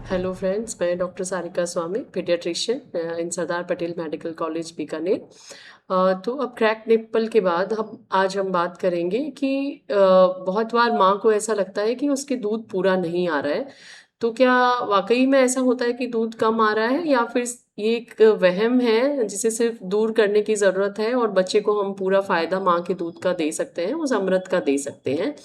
Hello friends, मैं doctor Sarika स्वामी, paediatrician इन Sardar Patel medical college Bikaner. तो अब क्रैक निप्पल के बाद आज हम बात करेंगे कि बहुत बार माँ को ऐसा लगता है कि उसके दूध पूरा नहीं आ रहा है। तो क्या वाकई में ऐसा होता है कि दूध कम आ रहा है, या फिर ये एक वहम है जिसे सिर्फ दूर करने की ज़रूरत है और बच्चे को हम पूरा फ़ायदा माँ के दूध का दे सकते हैं, उस अमृत का दे सकते हैं।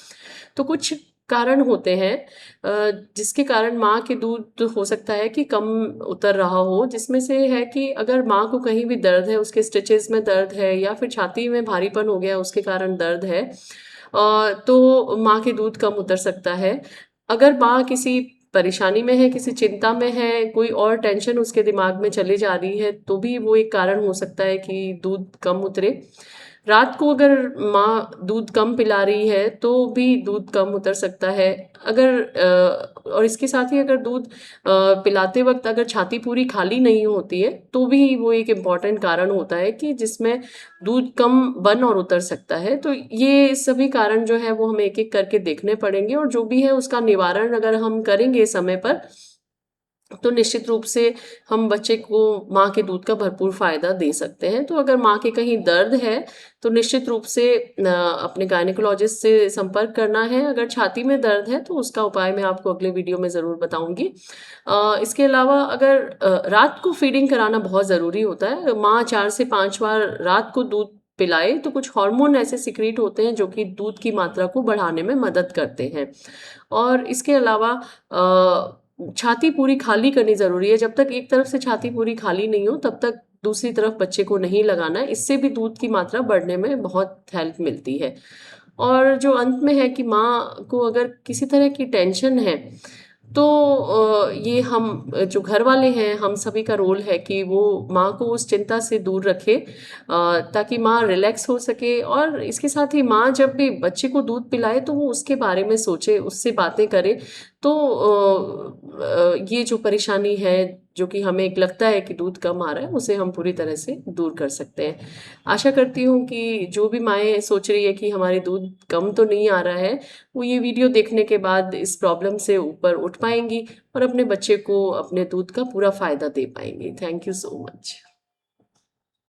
तो कुछ कारण होते हैं जिसके कारण माँ के दूध हो सकता है कि कम उतर रहा हो, जिसमें से है कि अगर माँ को कहीं भी दर्द है, उसके स्टिचेस में दर्द है या फिर छाती में भारीपन हो गया उसके कारण दर्द है, तो माँ के दूध कम उतर सकता है। अगर माँ किसी परेशानी में है, किसी चिंता में है, कोई और टेंशन उसके दिमाग में चली जा रही है, तो भी वो एक कारण हो सकता है कि दूध कम उतरे। रात को अगर माँ दूध कम पिला रही है तो भी दूध कम उतर सकता है। अगर और इसके साथ ही अगर दूध पिलाते वक्त अगर छाती पूरी खाली नहीं होती है तो भी वो एक इम्पॉर्टेंट कारण होता है कि जिसमें दूध कम बन और उतर सकता है। तो ये सभी कारण जो है वो हमें एक एक करके देखने पड़ेंगे, और जो भी है उसका निवारण अगर हम करेंगे समय पर तो निश्चित रूप से हम बच्चे को माँ के दूध का भरपूर फ़ायदा दे सकते हैं। तो अगर माँ के कहीं दर्द है तो निश्चित रूप से अपने गायनेकोलॉजिस्ट से संपर्क करना है। अगर छाती में दर्द है तो उसका उपाय मैं आपको अगले वीडियो में ज़रूर बताऊंगी। इसके अलावा अगर रात को फीडिंग कराना बहुत ज़रूरी होता है, माँ 4 से 5 बार रात को दूध पिलाए तो कुछ हार्मोन ऐसे सिक्रीट होते हैं जो कि दूध की मात्रा को बढ़ाने में मदद करते हैं। और इसके अलावा छाती पूरी खाली करनी ज़रूरी है। जब तक एक तरफ से छाती पूरी खाली नहीं हो तब तक दूसरी तरफ बच्चे को नहीं लगाना है। इससे भी दूध की मात्रा बढ़ने में बहुत हेल्प मिलती है। और जो अंत में है कि माँ को अगर किसी तरह की टेंशन है तो ये हम जो घर वाले हैं, हम सभी का रोल है कि वो माँ को उस चिंता से दूर रखे, ताकि माँ रिलैक्स हो सके। और इसके साथ ही माँ जब भी बच्चे को दूध पिलाए तो वो उसके बारे में सोचे, उससे बातें करे। तो ये जो परेशानी है, जो कि हमें एक लगता है कि दूध कम आ रहा है, उसे हम पूरी तरह से दूर कर सकते हैं। आशा करती हूँ कि जो भी माएँ सोच रही है कि हमारे दूध कम तो नहीं आ रहा है, वो ये वीडियो देखने के बाद इस प्रॉब्लम से ऊपर उठ पाएंगी और अपने बच्चे को अपने दूध का पूरा फ़ायदा दे पाएंगी। Thank you so much.